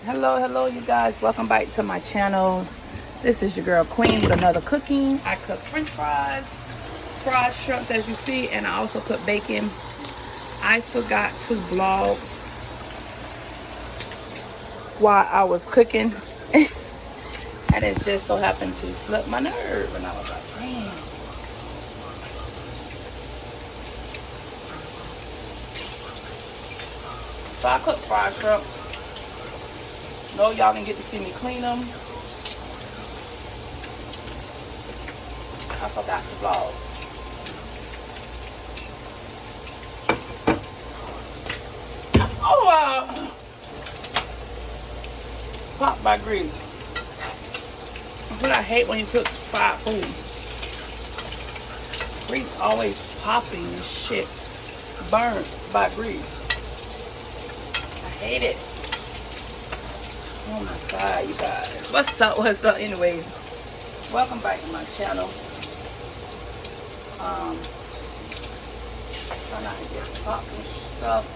Hello, you guys. Welcome back to my channel. This is your girl Queen with another cooking. I cook French fries, fried shrimps, as you see, and I also cook bacon. I forgot to vlog while I was cooking, and it just so happened to slip my nerve, and I was like, man. So I cook fried shrimps. No, y'all didn't get to see me clean them. I forgot to vlog. Oh, wow. Popped by grease. What I hate when you cook fried food. Grease always popping and shit. Burnt by grease. I hate it. Oh my god, you guys. What's up? Anyways, welcome back to my channel. Try not to get popped and stuff.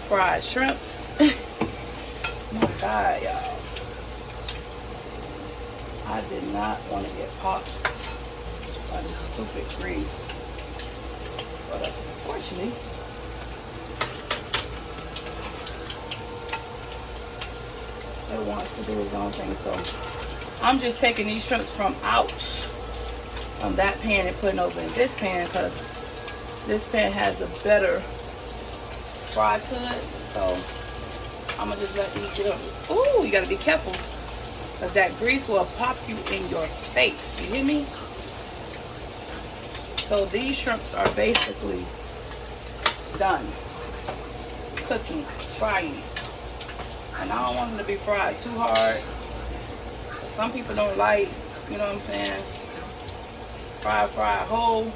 Fried shrimps. Oh my god, y'all. I did not want to get popped by this stupid grease. But unfortunately, it wants to do its own thing. So I'm just taking these shrimps from that pan and putting over in this pan, because this pan has a better fry to it. So I'm gonna just let these get up. Ooh, you gotta be careful, because that grease will pop you in your face. You hear me? So these shrimps are basically done cooking, frying. And I don't want them to be fried too hard. Some people don't like, you know what I'm saying, fried whole.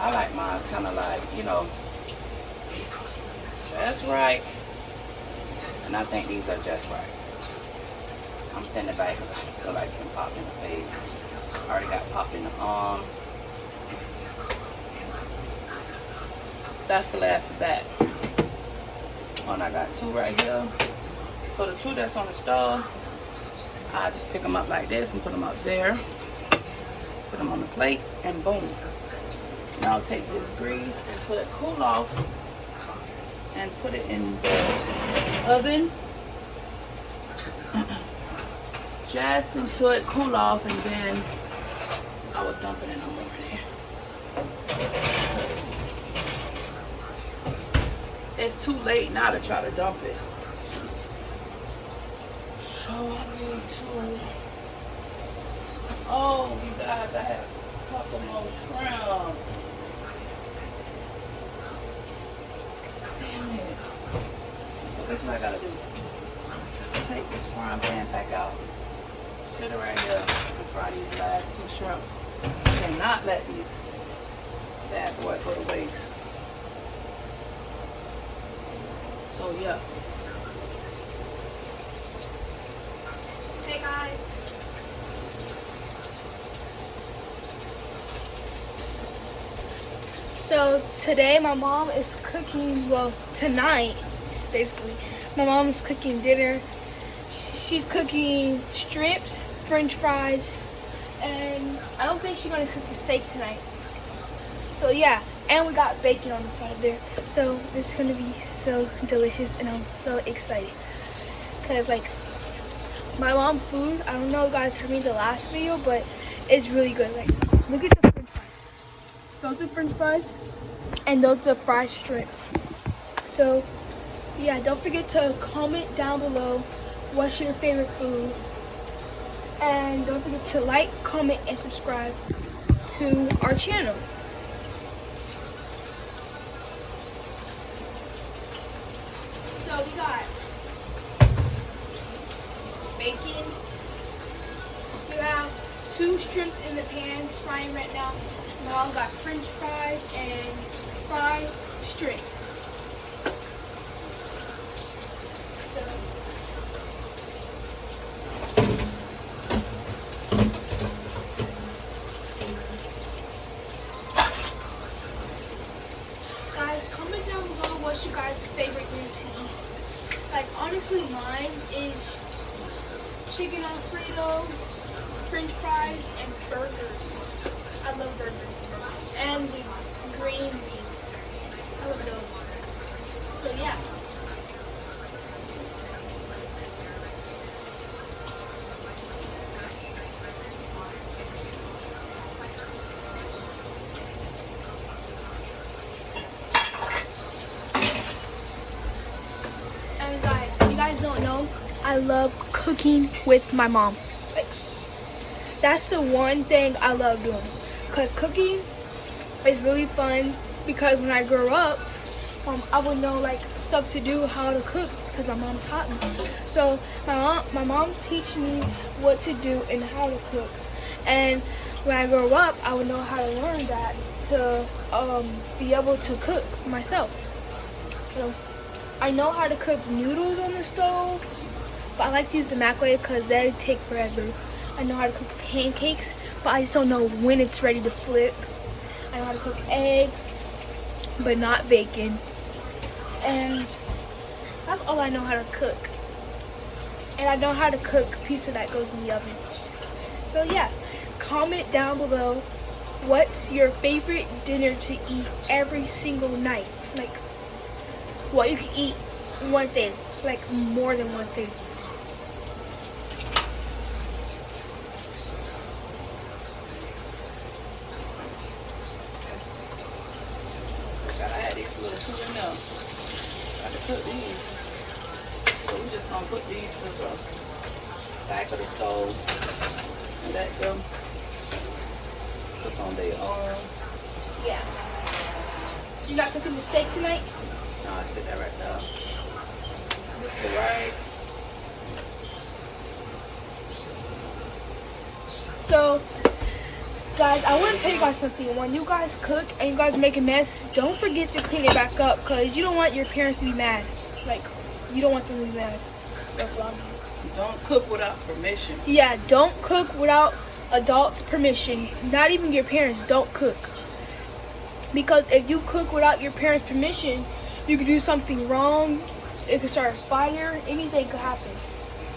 I like mine kind of like, you know, just right. And I think these are just right. I'm standing back because I feel like getting popped in the face. I already got popped in the arm. That's the last of that. And I got two right here. So the two that's on the stove, I just pick them up like this and put them up there. Sit them on the plate and boom. Now I'll take this grease until it cool off and put it in the oven. Just until it cool off, and then I will dump it in the morning. It's too late now to try to dump it. So I need to. Oh, you guys, I had a couple more shrimp. Damn it. So this is what I gotta do. Take this frying pan back out. Sit it right here and fry these last two shrimps. Cannot let these bad boys go to waste. So yeah. Hey guys. So today my mom is cooking, well tonight basically, my mom is cooking dinner. She's cooking strips, French fries, and I don't think she's gonna cook a steak tonight. So yeah, and we got bacon on the side there. So this is gonna be so delicious, and I'm so excited. Cause like my mom's food, I don't know if you guys heard me in the last video, but it's really good. Like, look at the French fries. Those are French fries, and those are fried strips. So yeah, don't forget to comment down below what's your favorite food, and don't forget to like, comment, and subscribe to our channel. So we got bacon. You have two shrimps in the pan frying right now. Mom got French fries and fried strips. So mine is chicken Alfredo, French fries, and burgers. I love burgers. And the green beans. I love those. So yeah. And guys, if you guys don't know, I love cooking with my mom. Like, that's the one thing I love doing. Because cooking is really fun. Because when I grew up, I would know like stuff to do, how to cook, because my mom taught me. So my mom teach me what to do and how to cook. And when I grow up, I would know how to learn that to be able to cook myself. So I know how to cook noodles on the stove, but I like to use the microwave because they take forever. I know how to cook pancakes, but I just don't know when it's ready to flip. I know how to cook eggs, but not bacon. And that's all I know how to cook. And I know how to cook pizza that goes in the oven. So yeah, comment down below what's your favorite dinner to eat every single night. Like, what you can eat one thing, like more than one thing. Gotta add these little two in there. Gotta cook these. So we just gonna put these to the back of the stove and let them cook on their own. Yeah. You not cooking the steak tonight? No, I sit that right there. This is right. So, guys, I want to tell you guys something. When you guys cook and you guys make a mess, don't forget to clean it back up, because you don't want your parents to be mad. Like, you don't want them to be mad. Don't cook without permission. Yeah, don't cook without adults' permission. Not even your parents. Don't cook. Because if you cook without your parents' permission, you could do something wrong. It could start a fire. Anything could happen.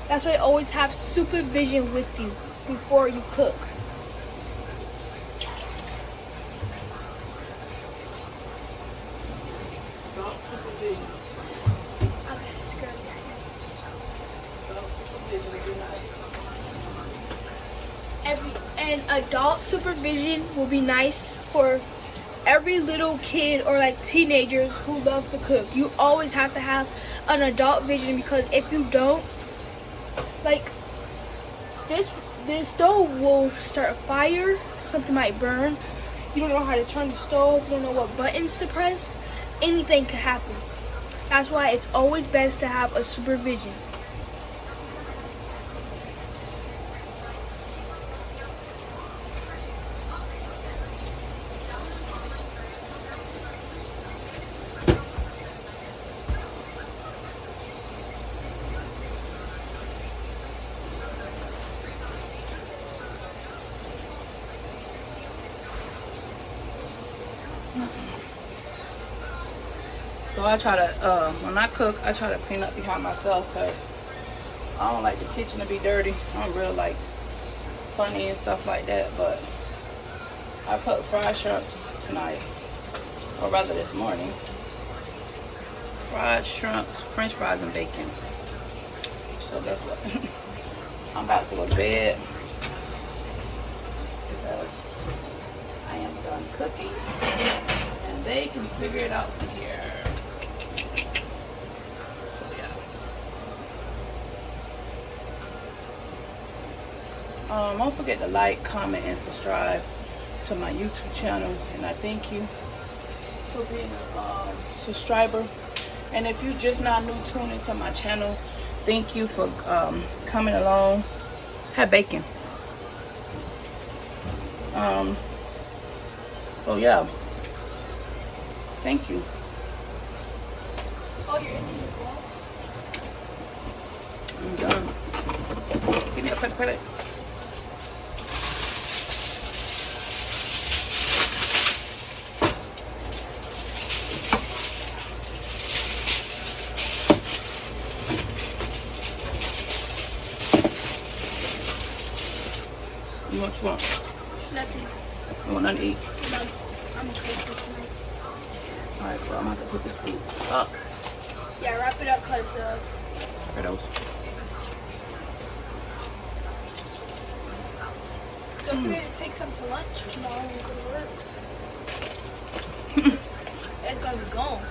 That's why always have supervision with you before you cook. Salt supervision. Okay, let's go. Salt supervision would be nice. And adult supervision will be nice for every little kid or like teenagers who love to cook. You always have to have an adult vision, because if you don't, like, this stove will start a fire, something might burn. You don't know how to turn the stove, you don't know what buttons to press. Anything could happen. That's why it's always best to have a supervision. So I try to, when I cook, I try to clean up behind myself, because I don't like the kitchen to be dirty. I'm real like funny and stuff like that, but I cooked fried shrimps tonight, or rather this morning. Fried shrimps, French fries, and bacon. So that's what I'm about to go to bed, because I am done cooking and they can figure it out from here. So yeah. Don't forget to like, comment, and subscribe to my YouTube channel, and I thank you for being a subscriber. And if you're just not new tuning to my channel, thank you for coming along. Have bacon. So yeah, thank you. Oh, you're in the I'm done. Give me a quick credit. What you want? Nothing. You want nothing to eat? No, I'm okay for tonight. Alright, so I'm gonna have to put this food up. Yeah, wrap it up because For those. don't forget to take some to lunch tomorrow when you go to work. It's gonna be gone.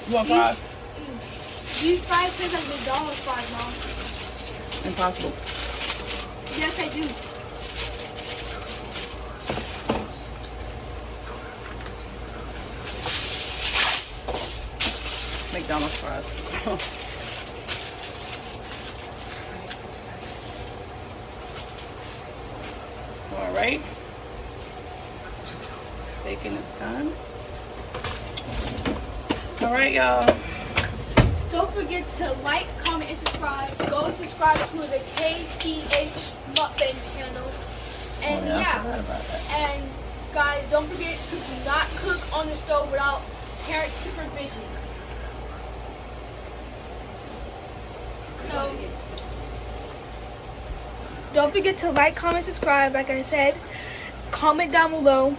You want fries? These fries taste like McDonald's fries, Mom. Impossible. Yes, I do. McDonald's fries. Alright. Bacon is done. Alright, y'all. Don't forget to like, comment, and subscribe. Go subscribe to the KTH Mukbang channel. And I yeah, forgot about that. and guys, don't forget to not cook on the stove without parent supervision. So, don't forget to like, comment, subscribe. Like I said, comment down below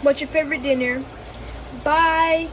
what's your favorite dinner. Bye.